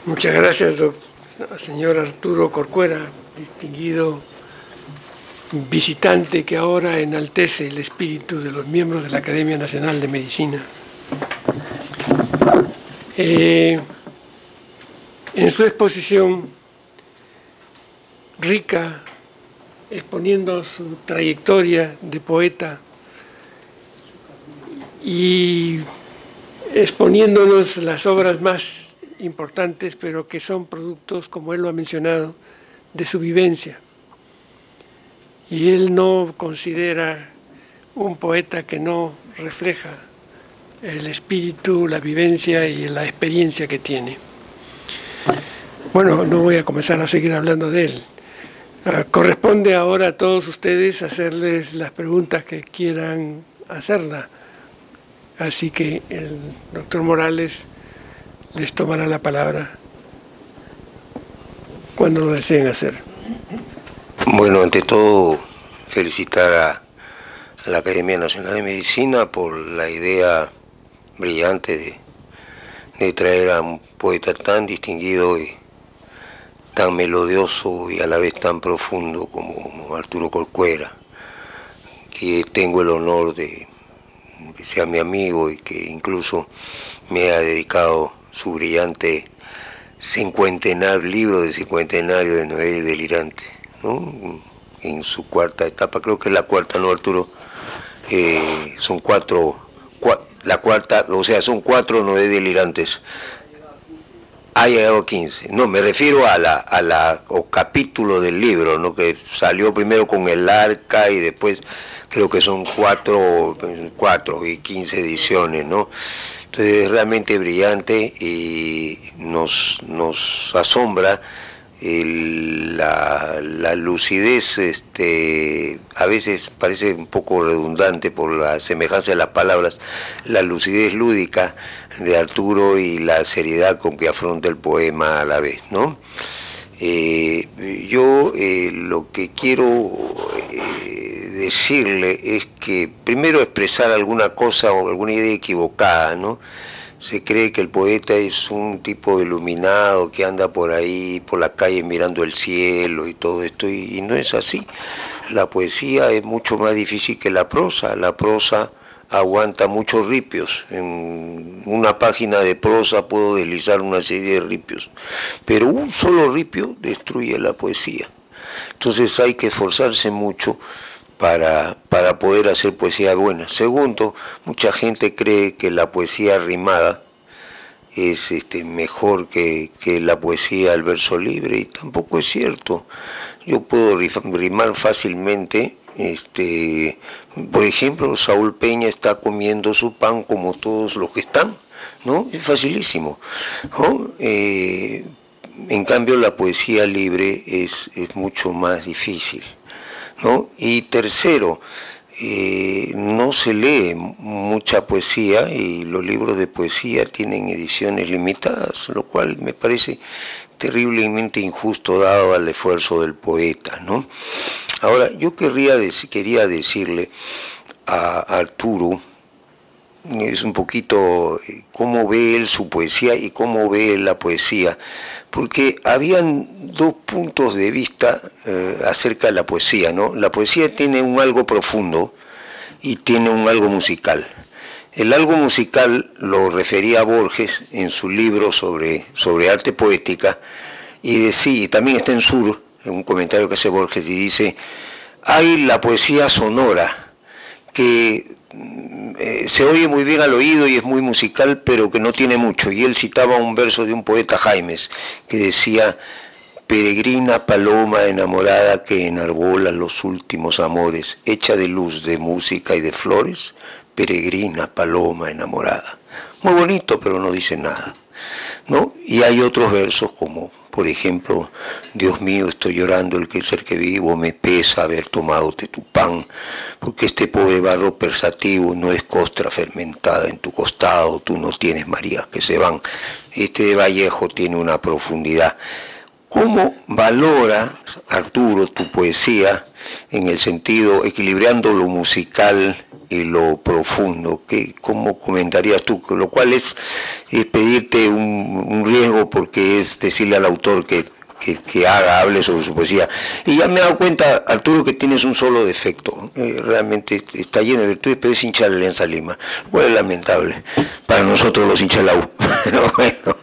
Muchas gracias, señor Arturo Corcuera, distinguido visitante que ahora enaltece el espíritu de los miembros de la Academia Nacional de Medicina. En su exposición rica, exponiendo su trayectoria de poeta y exponiéndonos las obras más importantes, pero que son productos, como él lo ha mencionado, de su vivencia. Y él no considera un poeta que no refleja el espíritu, la vivencia y la experiencia que tiene. Bueno, no voy a comenzar a seguir hablando de él. Corresponde ahora a todos ustedes hacerles las preguntas que quieran hacerla. Así que el doctor Morales les tomará la palabra cuando lo deseen hacer. Bueno, ante todo, felicitar a la Academia Nacional de Medicina por la idea brillante de traer a un poeta tan distinguido y tan melodioso y a la vez tan profundo como Arturo Corcuera, que tengo el honor de que sea mi amigo y que incluso me ha dedicado su brillante libro de cincuentenario de Noel Delirante, ¿no? En su cuarta etapa, creo que es la cuarta, ¿no, Arturo? Son la cuarta, o sea, son 4 Noel Delirantes. Ha llegado a 15. No, me refiero o capítulo del libro, ¿no? Que salió primero con el Arca y después creo que son 4 y 15 ediciones, ¿no? Entonces es realmente brillante y nos asombra la lucidez, a veces parece un poco redundante por la semejanza de las palabras, la lucidez lúdica de Arturo y la seriedad con que afronta el poema a la vez, ¿no? Yo lo que quiero decirle es que primero expresar alguna cosa o alguna idea equivocada, ¿no? Se cree que el poeta es un tipo iluminado que anda por ahí, por la calle mirando el cielo y todo esto, y no es así. La poesía es mucho más difícil que la prosa. La prosa aguanta muchos ripios. En una página de prosa puedo deslizar una serie de ripios, pero un solo ripio destruye la poesía. Entonces hay que esforzarse mucho para poder hacer poesía buena. Segundo, mucha gente cree que la poesía rimada es mejor que la poesía al verso libre, y tampoco es cierto. Yo puedo rimar fácilmente. Por ejemplo, Saúl Peña está comiendo su pan como todos los que están, ¿no? Es facilísimo, ¿no? En cambio, la poesía libre es mucho más difícil, ¿no? Y tercero, no se lee mucha poesía y los libros de poesía tienen ediciones limitadas, lo cual me parece terriblemente injusto dado al esfuerzo del poeta, ¿no? Ahora, yo quería decirle a Arturo, es un poquito cómo ve él su poesía y cómo ve la poesía, porque habían 2 puntos de vista acerca de la poesía, ¿no? La poesía tiene un algo profundo y tiene un algo musical. El algo musical lo refería Borges en su libro sobre arte poética, y decía, también está en Sur, en un comentario que hace Borges, y dice, hay la poesía sonora, que se oye muy bien al oído y es muy musical, pero que no tiene mucho. Y él citaba un verso de un poeta Jaimes, que decía, peregrina paloma enamorada que enarbola los últimos amores, hecha de luz, de música y de flores, peregrina paloma enamorada. Muy bonito, pero no dice nada, ¿no? Y hay otros versos como, por ejemplo, Dios mío, estoy llorando el ser que vivo, me pesa haber tomado de tu pan, porque este pobre barro persativo no es costra fermentada en tu costado, tú no tienes Marías que se van. Este de Vallejo tiene una profundidad. ¿Cómo valora, Arturo, tu poesía en el sentido, equilibrando lo musical y lo profundo? ¿Cómo comentarías tú? Lo cual es pedirte un riesgo, porque que es decirle al autor que hable sobre su poesía. Y ya me he dado cuenta, Arturo, que tienes un solo defecto. Realmente está lleno de virtudes, pero es hincha de Alianza Lima. Bueno, es lamentable para nosotros los hinchas de la U. Pero bueno.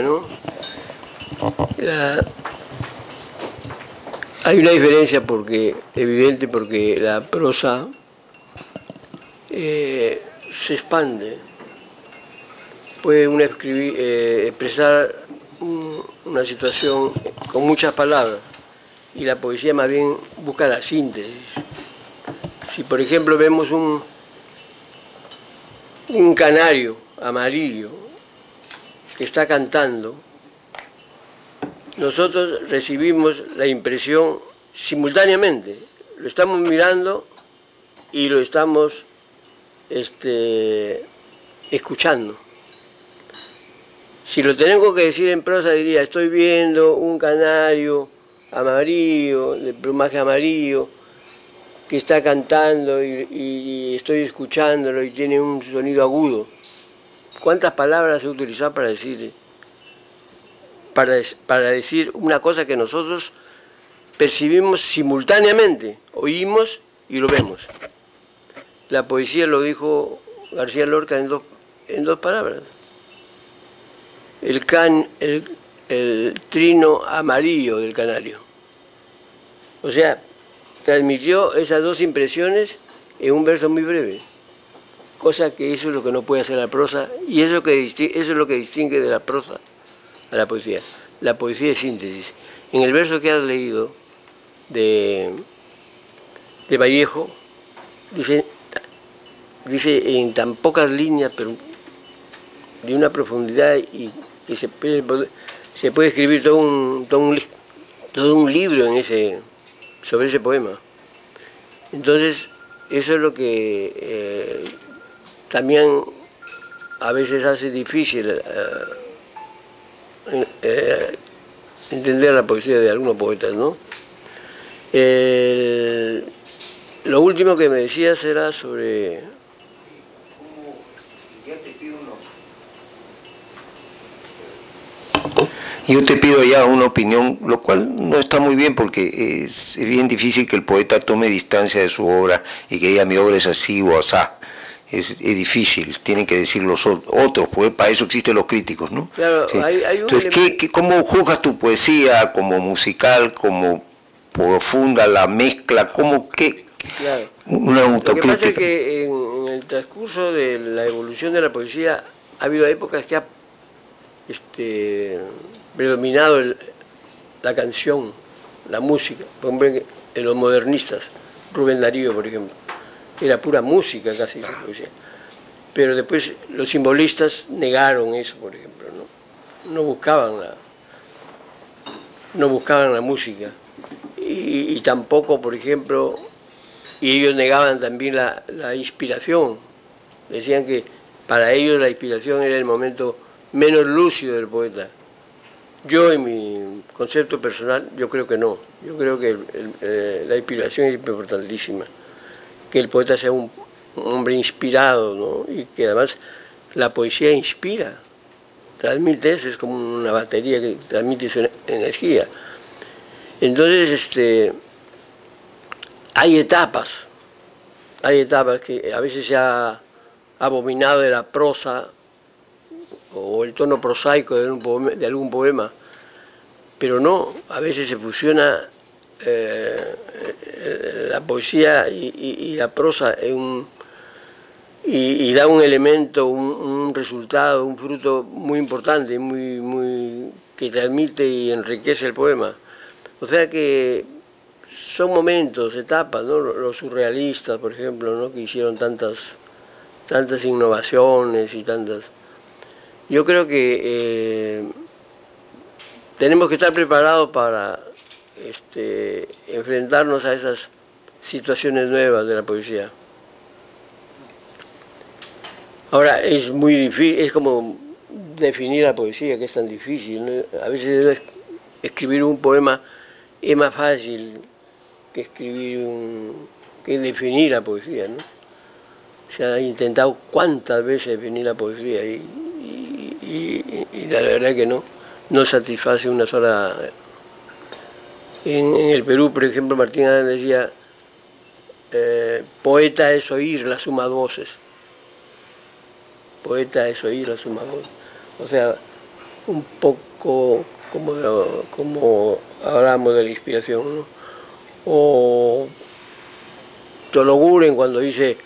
¿No? Hay una diferencia evidente porque la prosa se expande. Puede uno expresar una situación con muchas palabras y la poesía más bien busca la síntesis. Si por ejemplo vemos un canario amarillo que está cantando, nosotros recibimos la impresión simultáneamente. Lo estamos mirando y lo estamos escuchando. Si lo tengo que decir en prosa, diría, estoy viendo un canario amarillo, de plumaje amarillo, que está cantando y estoy escuchándolo y tiene un sonido agudo. ¿Cuántas palabras he utilizado para decir una cosa que nosotros percibimos simultáneamente? Oímos y lo vemos. La poesía lo dijo García Lorca en dos palabras. El trino amarillo del canario. O sea, transmitió esas dos impresiones en un verso muy breve. Cosa que eso es lo que no puede hacer la prosa, y eso es lo que distingue de la prosa a la poesía. La poesía es síntesis. En el verso que has leído de Vallejo, dice en tan pocas líneas, pero de una profundidad y que se puede escribir todo un libro sobre ese poema. Entonces, eso es lo que también a veces hace difícil entender la poesía de algunos poetas, ¿no? Lo último que me decías era sobre... Yo te pido ya una opinión, lo cual no está muy bien porque es bien difícil que el poeta tome distancia de su obra y que diga mi obra es así o asá. Es difícil, tienen que decir los otros, porque para eso existen los críticos, ¿no? Claro, sí. hay Entonces, ¿cómo juzgas tu poesía como musical, como profunda, la mezcla, como qué? Claro. Una autocrítica. Lo que pasa es que en el transcurso de la evolución de la poesía ha habido épocas que ha predominado la canción, la música. Por ejemplo, en los modernistas, Rubén Darío, por ejemplo, era pura música casi su poesía. Pero después los simbolistas negaron eso, por ejemplo, ¿no? No buscaban la música. Y tampoco, por ejemplo, y ellos negaban también la inspiración. Decían que para ellos la inspiración era el momento menos lúcido del poeta. Yo, en mi concepto personal, yo creo que no. Yo creo que la inspiración es importantísima. Que el poeta sea un hombre inspirado, ¿no? Y que además la poesía inspira, transmite eso, es como una batería que transmite su energía. Entonces, hay etapas que a veces se ha abominado de la prosa o el tono prosaico de algún poema, pero no, a veces se fusiona la poesía y la prosa y da un elemento, un resultado, un fruto muy importante, que transmite y enriquece el poema. O sea que son momentos, etapas, ¿no? Los surrealistas, por ejemplo, ¿no? Que hicieron tantas innovaciones y tantas... Yo creo que tenemos que estar preparados para enfrentarnos a esas situaciones nuevas de la poesía. Ahora, es muy difícil, es como definir la poesía, que es tan difícil, ¿no? A veces escribir un poema es más fácil que definir la poesía, ¿no? se ha intentado cuántas veces definir la poesía y la verdad que no satisface una sola. En el Perú, por ejemplo, Martín Adán decía, poeta es oír la suma de voces. Poeta es oír la suma de voces. O sea, un poco como hablamos de la inspiración, ¿no? O Tologuren cuando dice,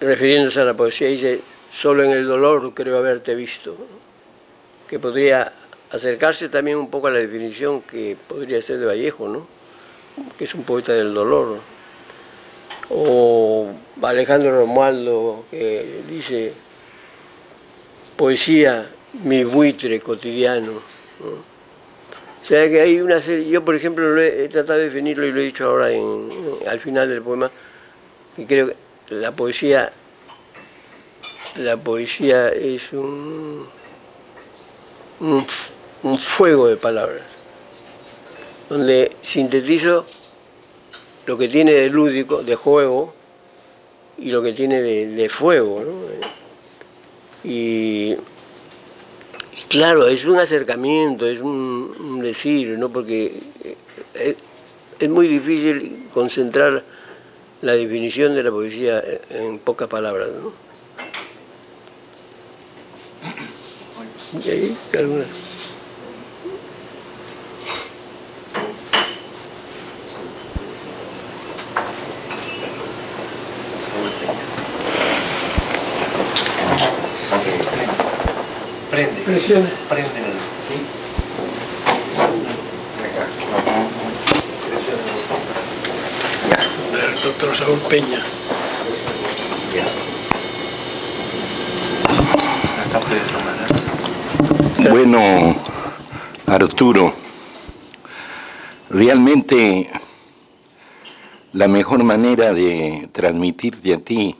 refiriéndose a la poesía, dice, solo en el dolor creo haberte visto, ¿no? Que podría acercarse también un poco a la definición que podría ser de Vallejo, ¿no? Que es un poeta del dolor. O Alejandro Romualdo, que dice, poesía, mi buitre cotidiano, ¿no? O sea que hay una serie, yo por ejemplo he tratado de definirlo y lo he dicho ahora al final del poema, que creo que la poesía es un fuego de palabras, donde sintetizo lo que tiene de lúdico, de juego, y lo que tiene de fuego, ¿no? Y claro, es un acercamiento, es un decir, ¿no? Porque es muy difícil concentrar la definición de la poesía en pocas palabras, ¿no? ¿Y ahí alguna? Presiona. Del doctor Saúl Peña. Bueno, Arturo, realmente la mejor manera de transmitirte a ti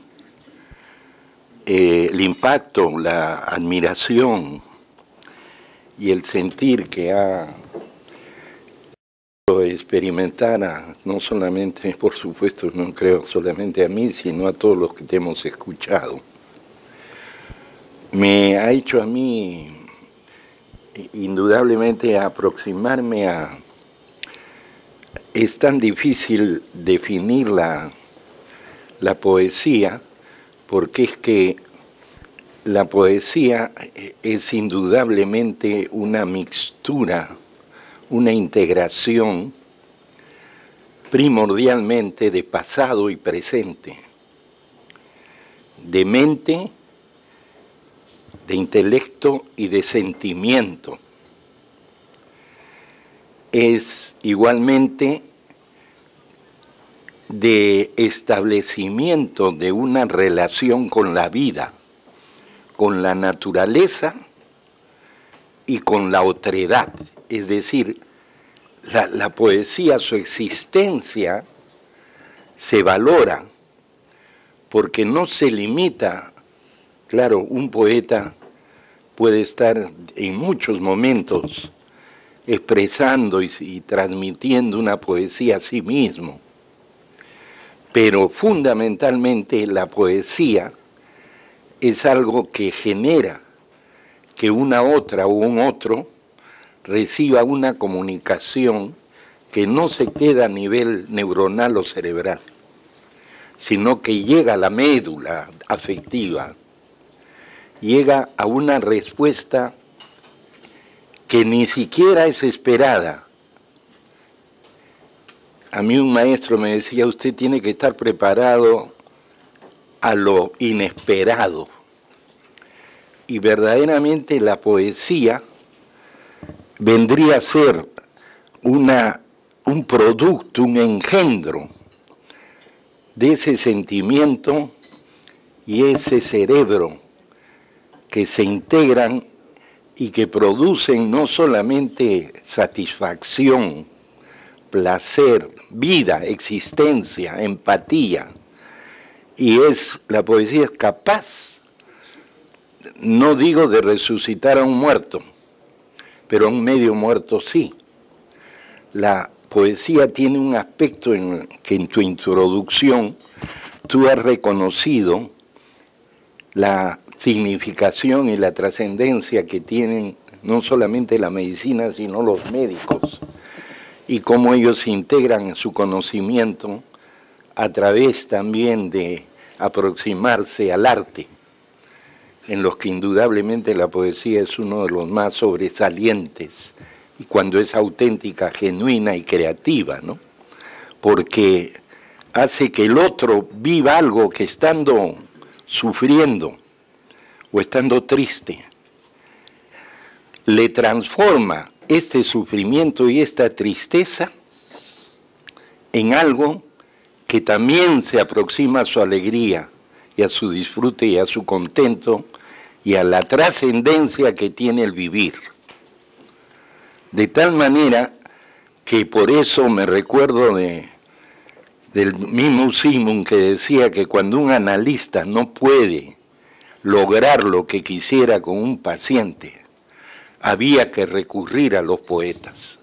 el impacto, la admiración y el sentir que ha experimentar, no solamente, por supuesto, no creo solamente a mí, sino a todos los que te hemos escuchado, me ha hecho a mí indudablemente aproximarme a... Es tan difícil definir la poesía, porque es que la poesía es indudablemente una mixtura, una integración primordialmente de pasado y presente, de mente, de intelecto y de sentimiento. Es igualmente de establecimiento de una relación con la vida, con la naturaleza y con la otredad. Es decir, la poesía, su existencia, se valora porque no se limita. Claro, un poeta puede estar en muchos momentos expresando y transmitiendo una poesía a sí mismo, pero fundamentalmente la poesía es algo que genera que una otra o un otro reciba una comunicación que no se queda a nivel neuronal o cerebral, sino que llega a la médula afectiva, llega a una respuesta que ni siquiera es esperada. A mí un maestro me decía, usted tiene que estar preparado a lo inesperado. Y verdaderamente la poesía vendría a ser un producto, un engendro de ese sentimiento y ese cerebro que se integran y que producen no solamente satisfacción, placer, vida, existencia, empatía, y la poesía es capaz, no digo de resucitar a un muerto, pero a un medio muerto sí. La poesía tiene un aspecto que en tu introducción tú has reconocido la significación y la trascendencia que tienen no solamente la medicina, sino los médicos, y cómo ellos integran su conocimiento a través también de aproximarse al arte, en los que indudablemente la poesía es uno de los más sobresalientes, y cuando es auténtica, genuina y creativa, ¿no? Porque hace que el otro viva algo que estando sufriendo o estando triste, le transforma este sufrimiento y esta tristeza en algo que también se aproxima a su alegría y a su disfrute y a su contento y a la trascendencia que tiene el vivir. De tal manera que por eso me recuerdo del mismo Simon, que decía que cuando un analista no puede lograr lo que quisiera con un paciente, había que recurrir a los poetas.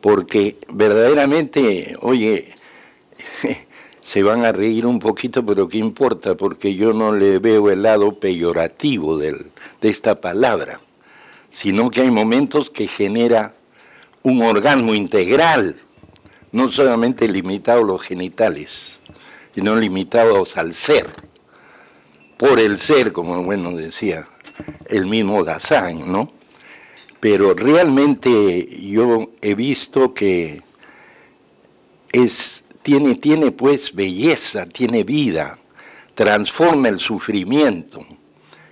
Porque verdaderamente, oye, se van a reír un poquito, pero ¿qué importa? Porque yo no le veo el lado peyorativo de esta palabra, sino que hay momentos que genera un orgasmo integral, no solamente limitado a los genitales, sino limitados al ser, por el ser, como bueno decía el mismo Dasein, ¿no? Pero realmente yo he visto que tiene pues belleza, tiene vida, transforma el sufrimiento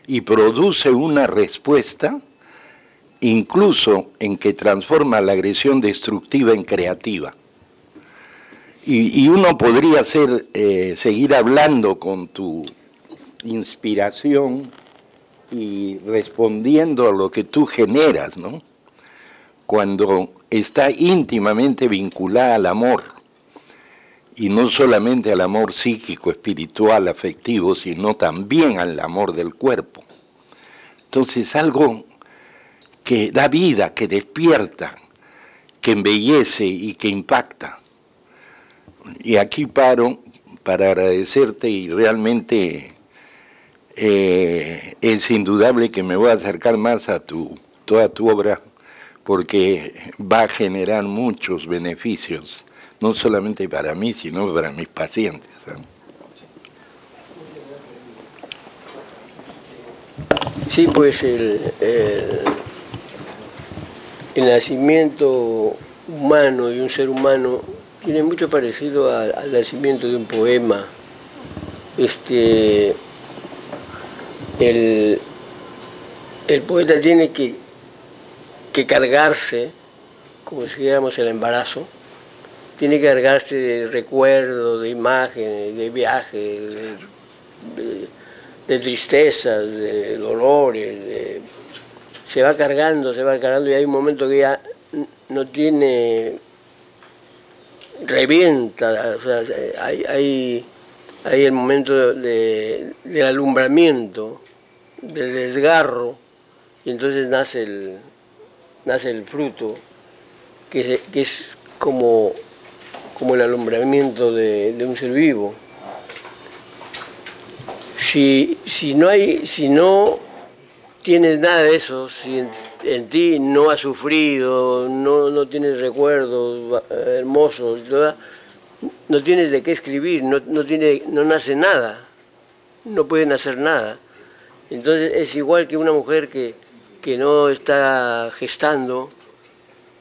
y produce una respuesta, incluso en que transforma la agresión destructiva en creativa. Y uno podría seguir hablando con tu inspiración y respondiendo a lo que tú generas, ¿no? Cuando está íntimamente vinculada al amor, y no solamente al amor psíquico, espiritual, afectivo, sino también al amor del cuerpo. Entonces, algo que da vida, que despierta, que embellece y que impacta. Y aquí paro para agradecerte, y realmente es indudable que me voy a acercar más a toda tu obra, porque va a generar muchos beneficios, no solamente para mí, sino para mis pacientes, ¿sabes? Sí, pues el nacimiento humano de un ser humano tiene mucho parecido al nacimiento de un poema. El poeta tiene que cargarse, como si dijéramos el embarazo, tiene que cargarse de recuerdos, de imágenes, de viajes, de tristezas, de dolores, se va cargando y hay un momento que ya no tiene, revienta, o sea, hay el momento del alumbramiento, del desgarro, y entonces nace el fruto, que es como el alumbramiento de un ser vivo. Si no tienes nada de eso, si en ti no has sufrido, no tienes recuerdos hermosos, no tienes de qué escribir, no nace nada, no puede nacer nada. Entonces es igual que una mujer que no está gestando,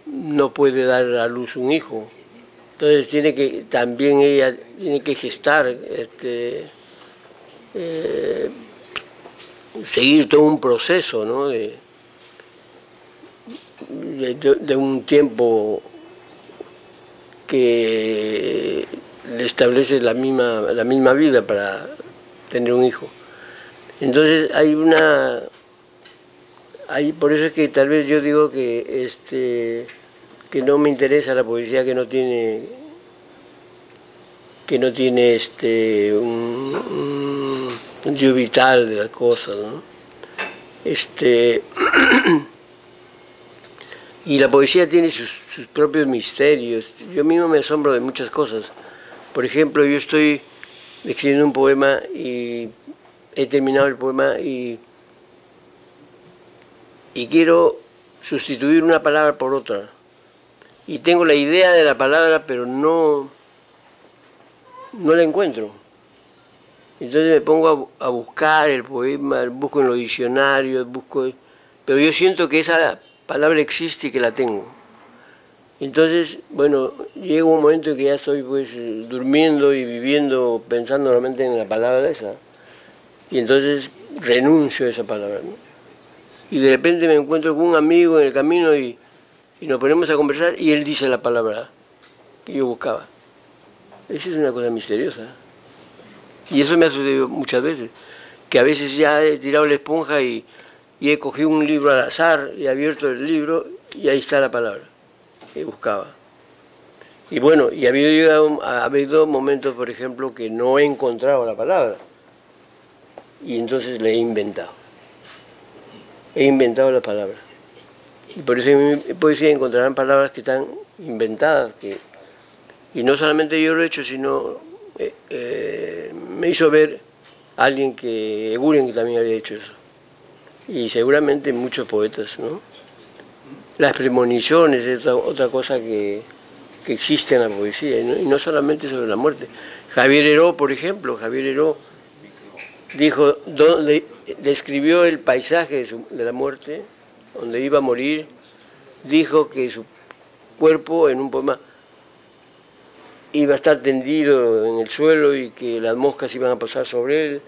no puede dar a luz un hijo. Entonces también ella tiene que gestar, seguir todo un proceso, ¿no? de un tiempo que le establece la misma vida para tener un hijo. Entonces por eso es que tal vez yo digo que no me interesa la poesía que no tiene un yo vital de las cosas, ¿no? Y la poesía tiene sus propios misterios. Yo mismo me asombro de muchas cosas. Por ejemplo, yo estoy escribiendo un poema y he terminado el poema y quiero sustituir una palabra por otra. Y tengo la idea de la palabra, pero no la encuentro. Entonces me pongo a buscar el poema, busco en los diccionarios, pero yo siento que esa palabra existe y que la tengo. Entonces, bueno, llega un momento en que ya estoy pues durmiendo y viviendo, pensando realmente en la palabra esa. Y entonces renuncio a esa palabra, ¿no? Y de repente me encuentro con un amigo en el camino y nos ponemos a conversar y él dice la palabra que yo buscaba. Esa es una cosa misteriosa. Y eso me ha sucedido muchas veces, que a veces ya he tirado la esponja y he cogido un libro al azar y he abierto el libro y ahí está la palabra que buscaba. Y bueno, y ha habido momentos, por ejemplo, que no he encontrado la palabra y entonces la he inventado. He inventado la palabra. Y por eso en mi poesía encontrarán palabras que están inventadas, y no solamente yo lo he hecho, sino me hizo ver a alguien Eguren, que también había hecho eso. Y seguramente muchos poetas, ¿no? Las premoniciones es otra cosa que existe en la poesía, ¿no? Y no solamente sobre la muerte. Javier Heró, por ejemplo, dijo, describió el paisaje de la muerte, donde iba a morir, dijo que su cuerpo en un poema iba a estar tendido en el suelo y que las moscas iban a pasar sobre él,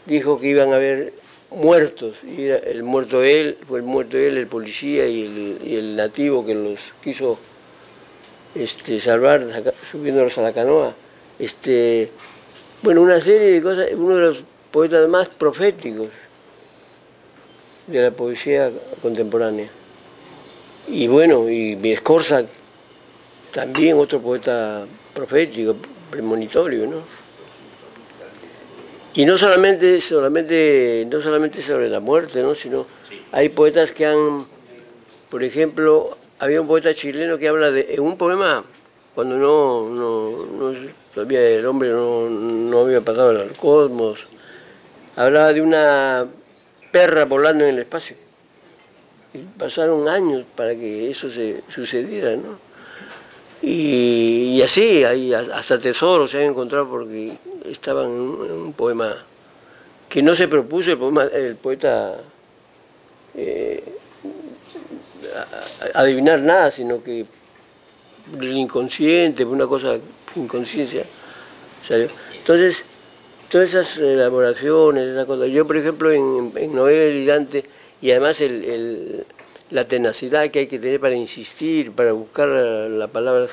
dijo que iban a haber muertos, y era el muerto él, el policía y el nativo que los quiso salvar subiéndolos a la canoa. Bueno, una serie de cosas, uno de los poetas más proféticos de la poesía contemporánea. Y bueno, y Scorza también otro poeta profético, premonitorio, ¿no? Y no solamente sobre la muerte, ¿no? Sino hay poetas que por ejemplo, había un poeta chileno que habla en un poema, cuando todavía el hombre no había pasado al cosmos, hablaba de una perra volando en el espacio. Y pasaron años para que eso sucediera, ¿no? Y así, hasta tesoros se han encontrado porque estaban en un poema que no se propuso el poeta adivinar nada, sino que del inconsciente, una cosa, inconsciencia, salió. Entonces, todas esas elaboraciones, esas cosas. Yo, por ejemplo, en Novela Delirante, y además la tenacidad que hay que tener para insistir, para buscar la palabra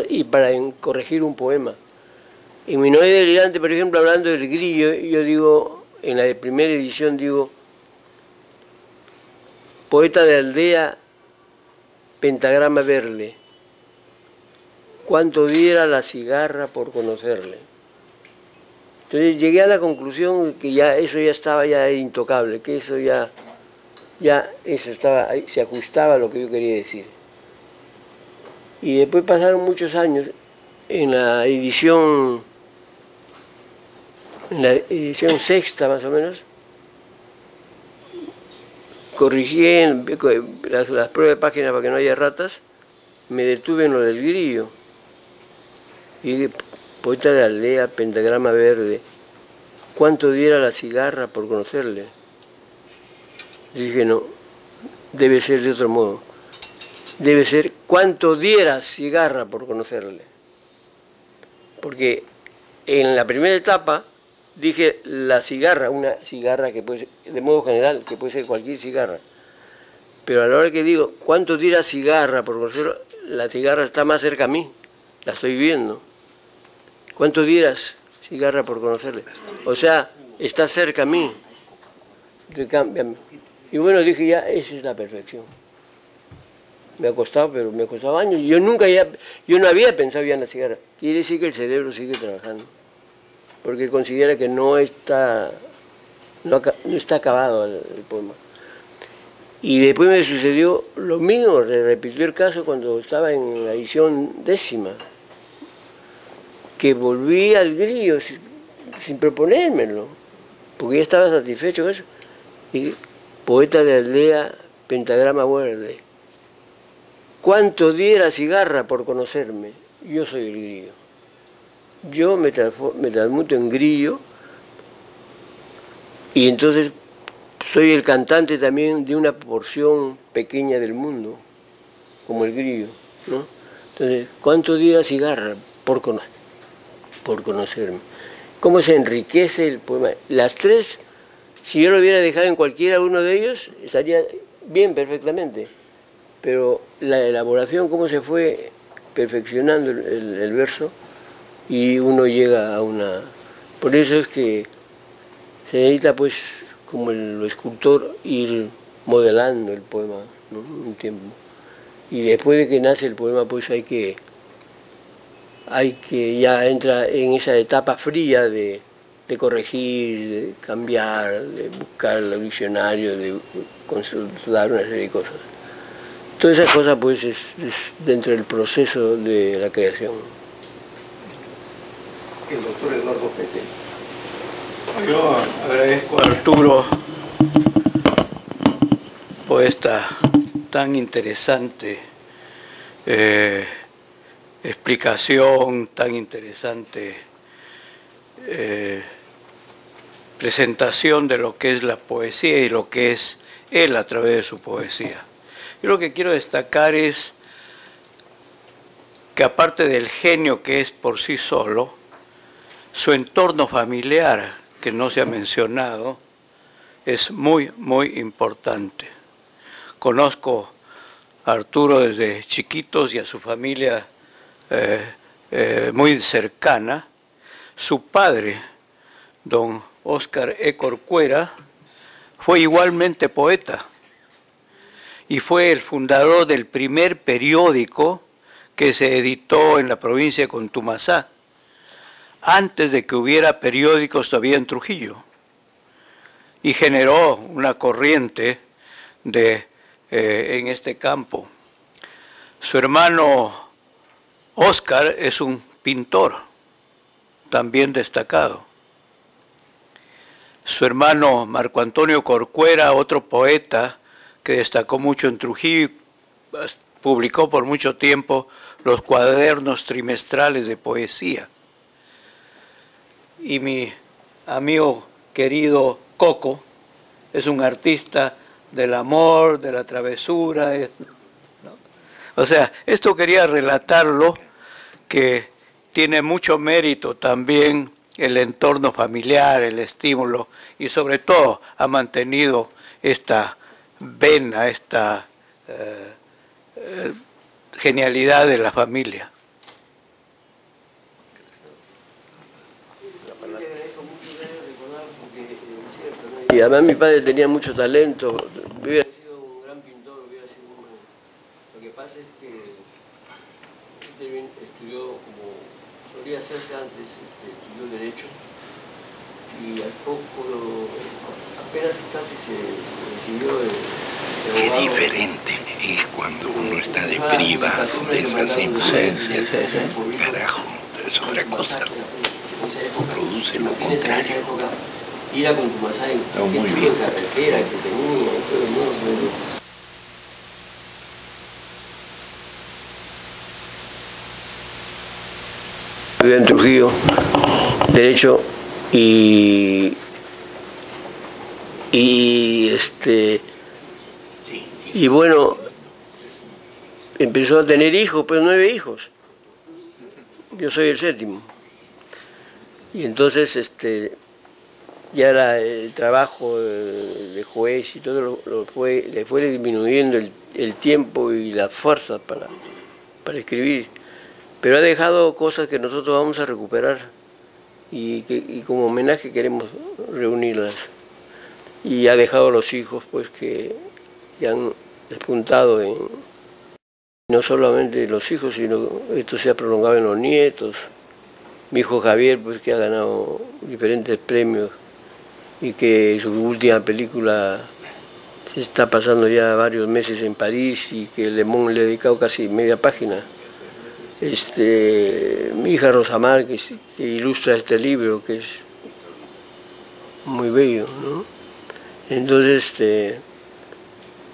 y para corregir un poema. En mi Novela Delirante, por ejemplo, hablando del grillo, yo digo, en la primera edición digo, poeta de aldea, pentagrama verle, cuánto diera la cigarra por conocerle. Entonces llegué a la conclusión que eso ya estaba intocable, que eso ya eso estaba, se ajustaba a lo que yo quería decir. Y después pasaron muchos años en la edición sexta más o menos, corrigí las pruebas de página para que no haya ratas, me detuve en lo del grillo. Y dije, poeta de aldea, pentagrama verde, ¿cuánto diera la cigarra por conocerle? Y dije, no, debe ser de otro modo. Debe ser, ¿cuánto diera cigarra por conocerle? Porque en la primera etapa dije la cigarra, una cigarra que puede ser, de modo general, que puede ser cualquier cigarra. Pero a la hora que digo, ¿cuánto diera cigarra por conocerlo? La cigarra está más cerca a mí, la estoy viendo. ¿Cuánto dieras cigarra por conocerle? O sea, está cerca a mí. Y bueno, dije ya, esa es la perfección. Me ha costado, pero me ha costado años. Yo no había pensado ya en la cigarra. Quiere decir que el cerebro sigue trabajando. Porque considera que no está acabado el poema. Y después me sucedió lo mismo, se repitió el caso cuando estaba en la edición 10ª. que volví al Grillo sin proponérmelo, porque ya estaba satisfecho con eso. Y poeta de aldea, pentagrama verde. ¿Cuánto diera cigarra por conocerme? Yo soy el Grillo. Yo me transmuto en Grillo y entonces soy el cantante también de una porción pequeña del mundo, como el Grillo, ¿no? Entonces, ¿cuánto diera cigarra por conocerme? ¿Cómo se enriquece el poema? Las tres, si yo lo hubiera dejado en cualquiera uno de ellos, estaría bien, perfectamente. Pero la elaboración, cómo se fue perfeccionando el verso, y uno llega a una... Por eso es que se necesita, pues, como el escultor, ir modelando el poema, ¿no? Un tiempo. Y después de que nace el poema, pues hay que ya entra en esa etapa fría de corregir, de cambiar, de buscar el diccionario, de consultar una serie de cosas. Todas esas cosas, pues, es dentro del proceso de la creación. El doctor Eduardo Pete. Yo agradezco a Arturo por esta tan interesante explicación, tan interesante presentación de lo que es la poesía y lo que es él a través de su poesía. Yo lo que quiero destacar es que aparte del genio que es por sí solo, su entorno familiar, que no se ha mencionado, es muy, muy importante. Conozco a Arturo desde chiquitos y a su familia muy cercana. Su padre, don Óscar E. Corcuera, fue igualmente poeta y fue el fundador del primer periódico que se editó en la provincia de Contumasá, antes de que hubiera periódicos todavía en Trujillo, y generó una corriente en este campo. Su hermano Óscar es un pintor, también destacado. Su hermano Marco Antonio Corcuera, otro poeta que destacó mucho en Trujillo, publicó por mucho tiempo los cuadernos trimestrales de poesía. Y mi amigo querido Coco es un artista del amor, de la travesura, ¿no? O sea, esto quería relatarlo, que tiene mucho mérito también el entorno familiar, el estímulo, y sobre todo ha mantenido esta vena, esta genialidad de la familia. Y además mi padre tenía mucho talento, hubiera sido un gran pintor, hubiera sido un... Lo que pasa es que él estudió, como solía hacerse antes, estudió Derecho, y al poco, apenas casi se decidió de Qué abogado. diferente es cuando uno está deprivado de esas influencias. Carajo, es otra cosa. Produce lo contrario. Ir a Contumasá en muy qué tipo bien. de carretera que tenía y todo el mundo. Estudié en Trujillo, Derecho, y bueno, empezó a tener hijos, pues 9 hijos. Yo soy el 7º. Y entonces ya el trabajo de juez y todo le fue disminuyendo el tiempo y la fuerza para escribir. Pero ha dejado cosas que nosotros vamos a recuperar y como homenaje queremos reunirlas. Y ha dejado los hijos, pues, que han despuntado no solamente los hijos, sino esto se ha prolongado en los nietos. Mi hijo Javier, pues, que ha ganado diferentes premios y que su última película se está pasando ya varios meses en París y que Le Monde le ha dedicado casi media página. mi hija Rosamar, que ilustra este libro, que es muy bello, ¿no? Entonces,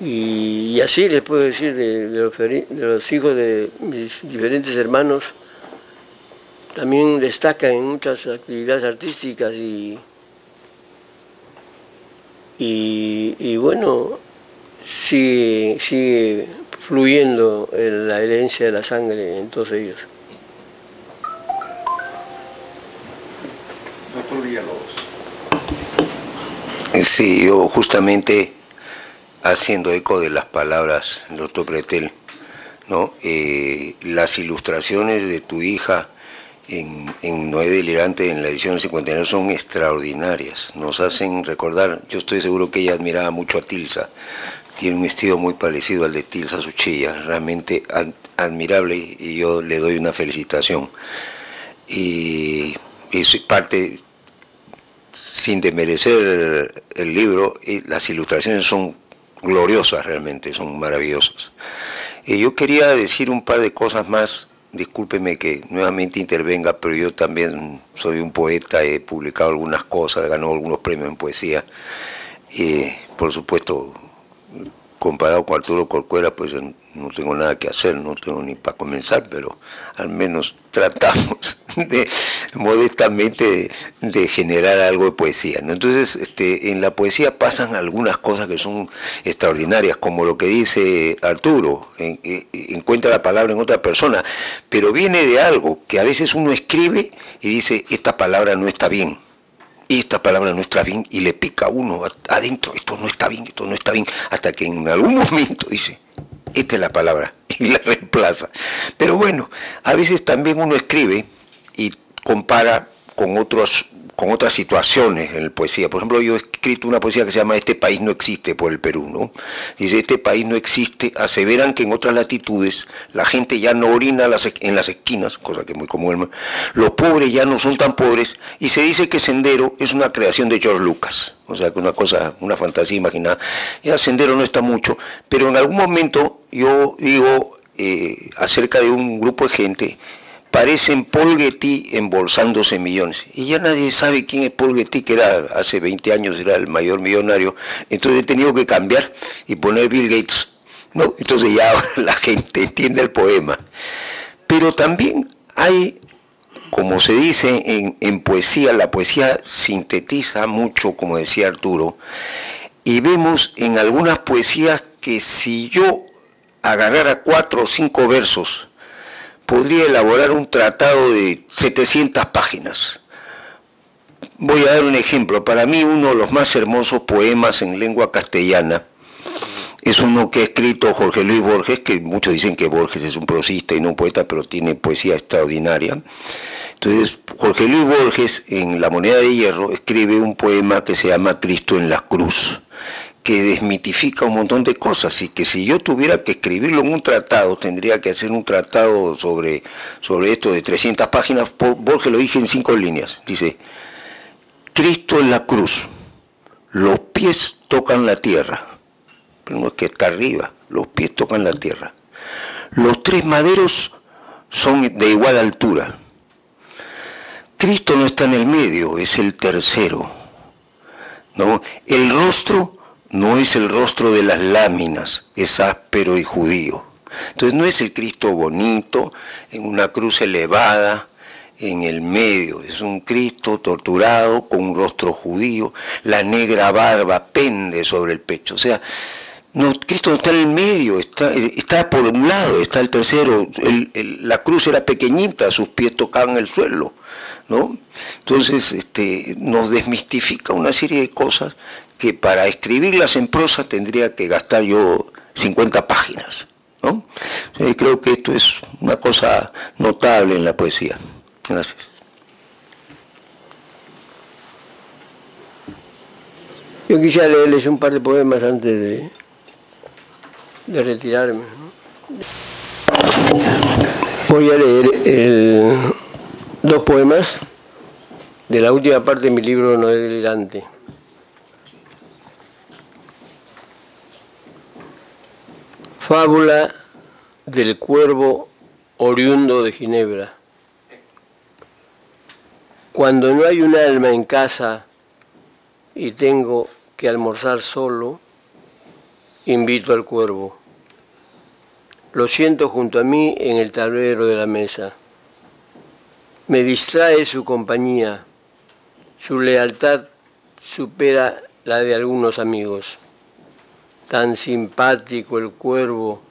y así les puedo decir de los hijos de mis diferentes hermanos, también destacan en muchas actividades artísticas y bueno, sigue fluyendo la herencia de la sangre en todos ellos. Doctor Villalobos. Sí, yo justamente haciendo eco de las palabras del doctor Pretel, ¿no? Las ilustraciones de tu hija en Noé Delirante, en la edición del 59, son extraordinarias, nos hacen recordar. Yo estoy seguro que ella admiraba mucho a Tilsa, tiene un estilo muy parecido al de Tilsa Suchilla, realmente admirable, y yo le doy una felicitación. Y es parte, sin desmerecer el libro, las ilustraciones son gloriosas, realmente son maravillosas. Yo quería decir un par de cosas más. Discúlpeme que nuevamente intervenga, pero yo también soy un poeta, he publicado algunas cosas, ganó algunos premios en poesía. Por supuesto, comparado con Arturo Corcuera, pues no tengo nada que hacer, no tengo ni para comenzar, pero al menos tratamos modestamente de generar algo de poesía, ¿no? Entonces, en la poesía pasan algunas cosas que son extraordinarias, como lo que dice Arturo, encuentra la palabra en otra persona, pero viene de algo que a veces uno escribe y dice, esta palabra no está bien. Y esta palabra no está bien, y le pica a uno adentro, esto no está bien, hasta que en algún momento dice, esta es la palabra, y la reemplaza. Pero bueno, a veces también uno escribe y compara con otras situaciones en la poesía. Por ejemplo, yo he escrito una poesía que se llama Este país no existe, por el Perú, ¿no? Dice, este país no existe, aseveran que en otras latitudes la gente ya no orina en las esquinas, cosa que es muy común, los pobres ya no son tan pobres, y se dice que Sendero es una creación de George Lucas, o sea, que una fantasía imaginada. Ya Sendero no está mucho, pero en algún momento yo digo acerca de un grupo de gente, parecen Paul Getty embolsándose millones. Y ya nadie sabe quién es Paul Getty, que era hace 20 años era el mayor millonario. Entonces he tenido que cambiar y poner Bill Gates, ¿no? Entonces ya la gente entiende el poema. Pero también hay, como se dice en poesía, la poesía sintetiza mucho, como decía Arturo, y vemos en algunas poesías que si yo agarrara 4 o 5 versos, podría elaborar un tratado de 700 páginas. Voy a dar un ejemplo. Para mí uno de los más hermosos poemas en lengua castellana es uno que ha escrito Jorge Luis Borges, que muchos dicen que Borges es un prosista y no un poeta, pero tiene poesía extraordinaria. Entonces, Jorge Luis Borges, en La moneda de hierro, escribe un poema que se llama Cristo en la cruz, que desmitifica un montón de cosas, y que si yo tuviera que escribirlo en un tratado, tendría que hacer un tratado sobre esto de 300 páginas. Borges lo dije en 5 líneas. Dice, Cristo en la cruz, los pies tocan la tierra, pero no es que está arriba, los pies tocan la tierra. Los 3 maderos son de igual altura. Cristo no está en el medio, es el tercero, ¿no? El rostro no es el rostro de las láminas, es áspero y judío. Entonces no es el Cristo bonito, en una cruz elevada, en el medio. Es un Cristo torturado, con un rostro judío, la negra barba pende sobre el pecho. O sea, no, Cristo no está en el medio, está por un lado, está el tercero. La cruz era pequeñita, sus pies tocaban el suelo, ¿no? Entonces nos desmistifica una serie de cosas que para escribirlas en prosa tendría que gastar yo 50 páginas, ¿no? Creo que esto es una cosa notable en la poesía. Gracias. Yo quisiera leerles un par de poemas antes de retirarme, ¿no? Voy a leer 2 poemas de la última parte de mi libro Noé Delirante. Fábula del cuervo oriundo de Ginebra. Cuando no hay un alma en casa y tengo que almorzar solo, invito al cuervo. Lo siento junto a mí en el tablero de la mesa. Me distrae su compañía. Su lealtad supera la de algunos amigos. Tan simpático el cuervo,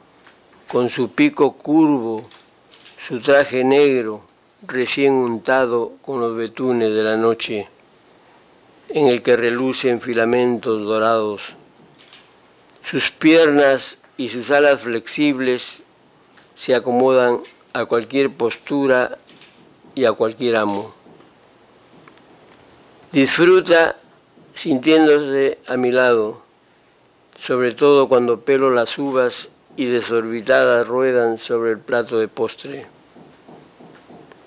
con su pico curvo, su traje negro, recién untado con los betunes de la noche, en el que relucen filamentos dorados. Sus piernas y sus alas flexibles se acomodan a cualquier postura y a cualquier amo. Disfruta sintiéndose a mi lado, sobre todo cuando pelo las uvas y desorbitadas ruedan sobre el plato de postre.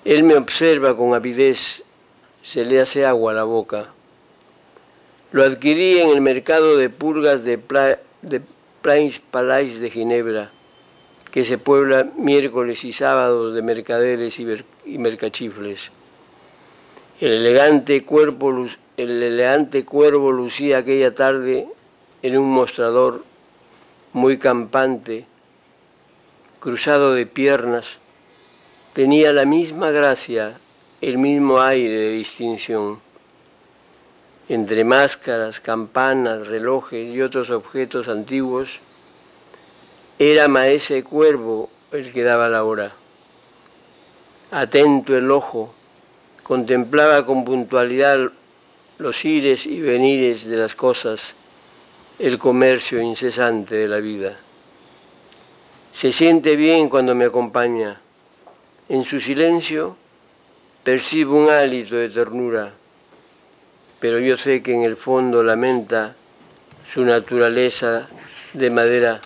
Él me observa con avidez, se le hace agua a la boca. Lo adquirí en el mercado de pulgas de Prince Palais de Ginebra, que se puebla miércoles y sábados de mercaderes y mercachifles. El elegante cuervo lucía aquella tarde en un mostrador muy campante, cruzado de piernas. Tenía la misma gracia, el mismo aire de distinción. Entre máscaras, campanas, relojes y otros objetos antiguos, era maese cuervo el que daba la hora. Atento el ojo, contemplaba con puntualidad los ires y venires de las cosas, el comercio incesante de la vida. Se siente bien cuando me acompaña. En su silencio percibo un hálito de ternura, pero yo sé que en el fondo lamenta su naturaleza de madera.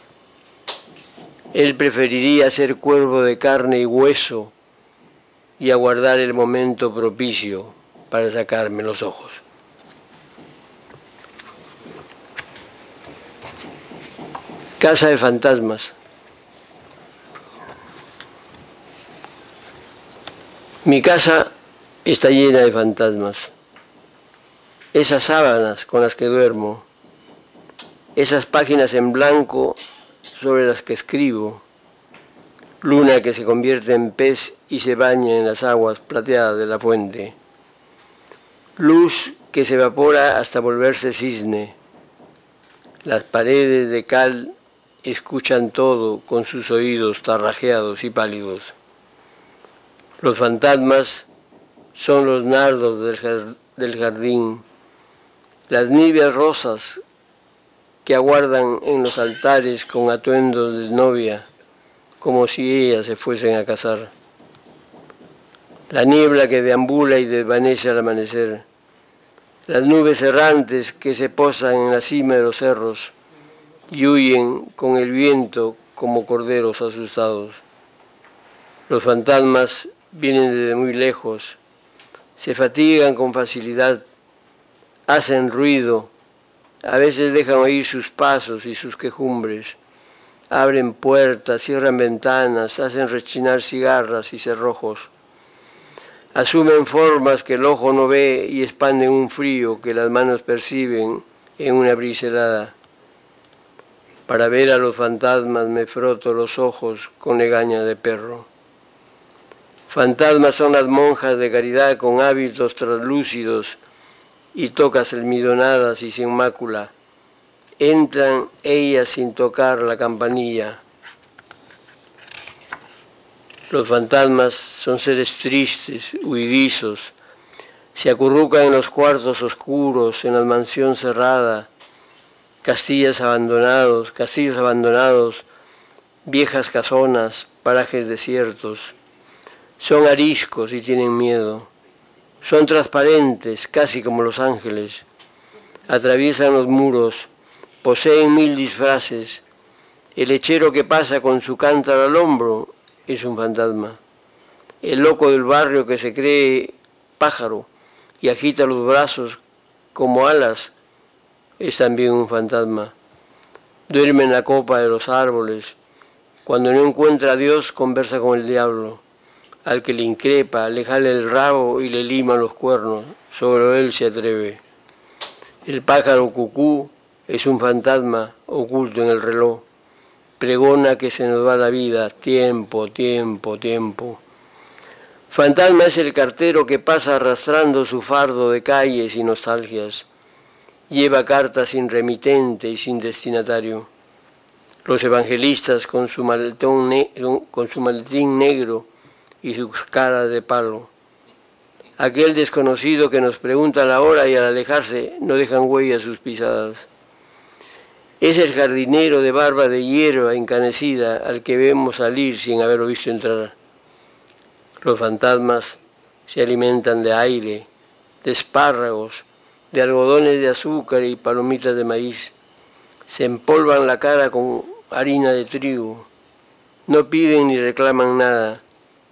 Él preferiría ser cuervo de carne y hueso y aguardar el momento propicio para sacarme los ojos. Casa de fantasmas. Mi casa está llena de fantasmas. Esas sábanas con las que duermo, esas páginas en blanco sobre las que escribo, luna que se convierte en pez y se baña en las aguas plateadas de la fuente, luz que se evapora hasta volverse cisne. Las paredes de cal escuchan todo con sus oídos tarrajeados y pálidos. Los fantasmas son los nardos del jardín, las níveas rosas que aguardan en los altares con atuendos de novia, como si ellas se fuesen a casar. La niebla que deambula y desvanece al amanecer, las nubes errantes que se posan en la cima de los cerros y huyen con el viento como corderos asustados. Los fantasmas vienen desde muy lejos, se fatigan con facilidad, hacen ruido, a veces dejan oír sus pasos y sus quejumbres, abren puertas, cierran ventanas, hacen rechinar cigarras y cerrojos, asumen formas que el ojo no ve y expanden un frío que las manos perciben en una brisa helada. Para ver a los fantasmas me froto los ojos con legaña de perro. Fantasmas son las monjas de caridad con hábitos translúcidos y tocas almidonadas y sin mácula. Entran ellas sin tocar la campanilla. Los fantasmas son seres tristes, huidizos. Se acurrucan en los cuartos oscuros, en la mansión cerrada, castillos abandonados, viejas casonas, parajes desiertos. Son ariscos y tienen miedo. Son transparentes, casi como los ángeles. Atraviesan los muros, poseen 1000 disfraces. El lechero que pasa con su cántaro al hombro es un fantasma. El loco del barrio que se cree pájaro y agita los brazos como alas es también un fantasma. Duerme en la copa de los árboles, Cuando no encuentra a Dios, conversa con el diablo. Al que le increpa, le jala el rabo y le lima los cuernos. Sobre él se atreve. El pájaro cucú es un fantasma oculto en el reloj. Pregona que se nos va la vida. Tiempo, tiempo, tiempo. Fantasma es el cartero que pasa arrastrando su fardo de calles y nostalgias. Lleva cartas sin remitente y sin destinatario. Los evangelistas con su maletín negro y sus caras de palo. Aquel desconocido que nos pregunta la hora y al alejarse no dejan huellas sus pisadas. Es el jardinero de barba de hierba encanecida al que vemos salir sin haberlo visto entrar. Los fantasmas se alimentan de aire, de espárragos, de algodones de azúcar y palomitas de maíz. Se empolvan la cara con harina de trigo. No piden ni reclaman nada.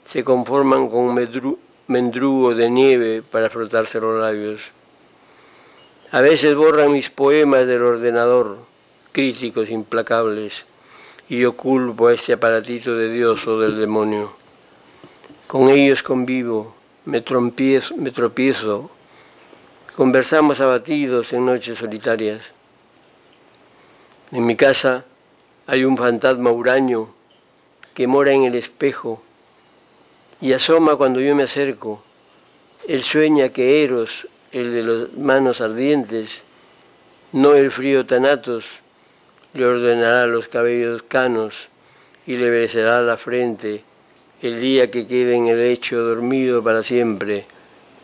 Se conforman con mendrugo de nieve para frotarse los labios. A veces borran mis poemas del ordenador, críticos implacables, y yo culpo a este aparatito de Dios o del demonio. Con ellos convivo, me tropiezo, conversamos abatidos en noches solitarias. En mi casa hay un fantasma huraño que mora en el espejo y asoma cuando yo me acerco. Él sueña que Eros, el de las manos ardientes, no el frío Thanatos, le ordenará los cabellos canos y le besará la frente el día que quede en el lecho dormido para siempre,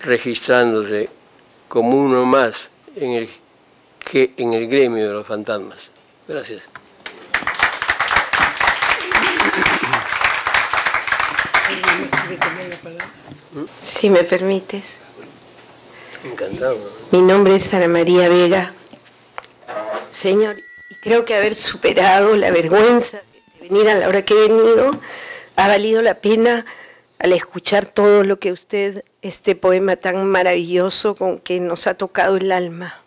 registrándose como uno más en el gremio de los fantasmas. Gracias. Si me permites. Encantado. Mi nombre es Ana María Vega. Señor, y creo que haber superado la vergüenza de venir a la hora que he venido ha valido la pena al escuchar todo lo que usted, este poema tan maravilloso con que nos ha tocado el alma.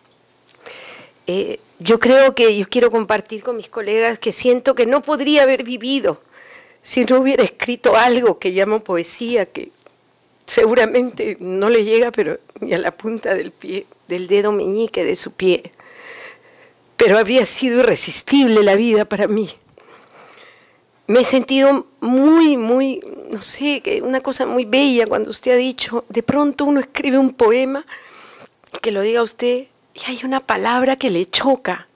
Yo quiero compartir con mis colegas que siento que no podría haber vivido si no hubiera escrito algo que llamo poesía, que seguramente no le llega pero ni a la punta del pie, del dedo meñique de su pie. Pero habría sido irresistible la vida para mí. Me he sentido muy, no sé, una cosa muy bella cuando usted ha dicho, de pronto uno escribe un poema, que lo diga usted, y hay una palabra que le choca,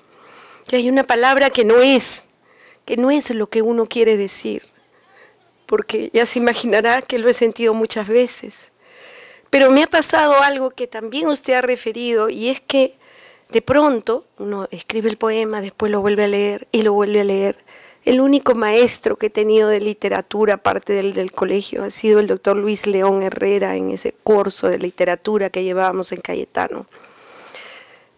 que hay una palabra que no es lo que uno quiere decir, porque ya se imaginará que lo he sentido muchas veces. Pero me ha pasado algo que también usted ha referido, y es que de pronto uno escribe el poema, después lo vuelve a leer y lo vuelve a leer. El único maestro que he tenido de literatura, aparte del colegio, ha sido el doctor Luis León Herrera en ese curso de literatura que llevábamos en Cayetano.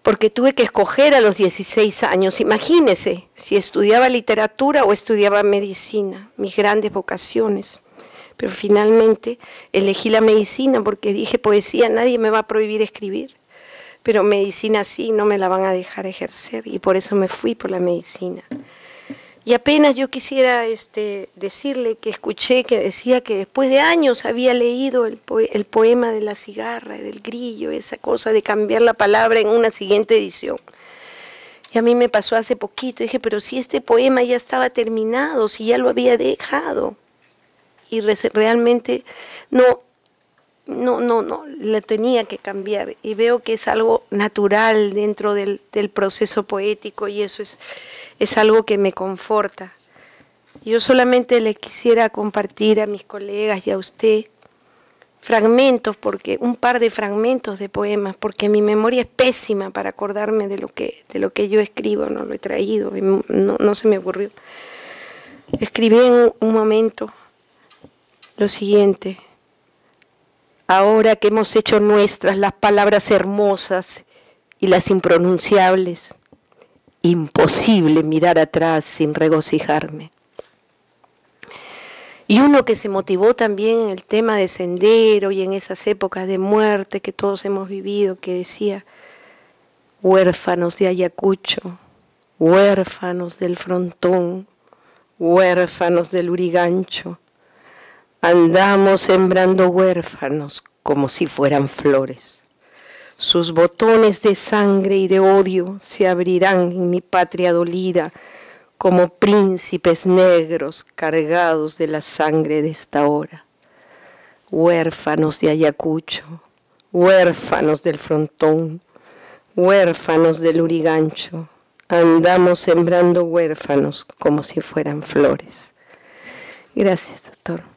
Porque tuve que escoger a los 16 años. Imagínese, si estudiaba literatura o estudiaba medicina, mis grandes vocaciones. Pero finalmente elegí la medicina porque dije, poesía, nadie me va a prohibir escribir. Pero medicina sí, no me la van a dejar ejercer, y por eso me fui por la medicina. Y apenas yo quisiera decirle que escuché que decía que después de años había leído el poema de la cigarra, del grillo, esa cosa de cambiar la palabra en una siguiente edición. Y a mí me pasó hace poquito, dije, pero si este poema ya estaba terminado, si ya lo había dejado. Y realmente no, la tenía que cambiar, y veo que es algo natural dentro del proceso poético, y eso es algo que me conforta. Yo solamente le quisiera compartir a mis colegas y a usted fragmentos, porque un par de fragmentos de poemas, porque mi memoria es pésima para acordarme de lo que yo escribo, no lo he traído, no se me ocurrió. Escribí en un momento lo siguiente: ahora que hemos hecho nuestras las palabras hermosas y las impronunciables, imposible mirar atrás sin regocijarme. Y uno que se motivó también en el tema de Sendero y en esas épocas de muerte que todos hemos vivido, que decía: huérfanos de Ayacucho, huérfanos del Frontón, huérfanos del Lurigancho, andamos sembrando huérfanos como si fueran flores. Sus botones de sangre y de odio se abrirán en mi patria dolida como príncipes negros cargados de la sangre de esta hora. Huérfanos de Ayacucho, huérfanos del Frontón, huérfanos del Lurigancho, andamos sembrando huérfanos como si fueran flores. Gracias, doctor.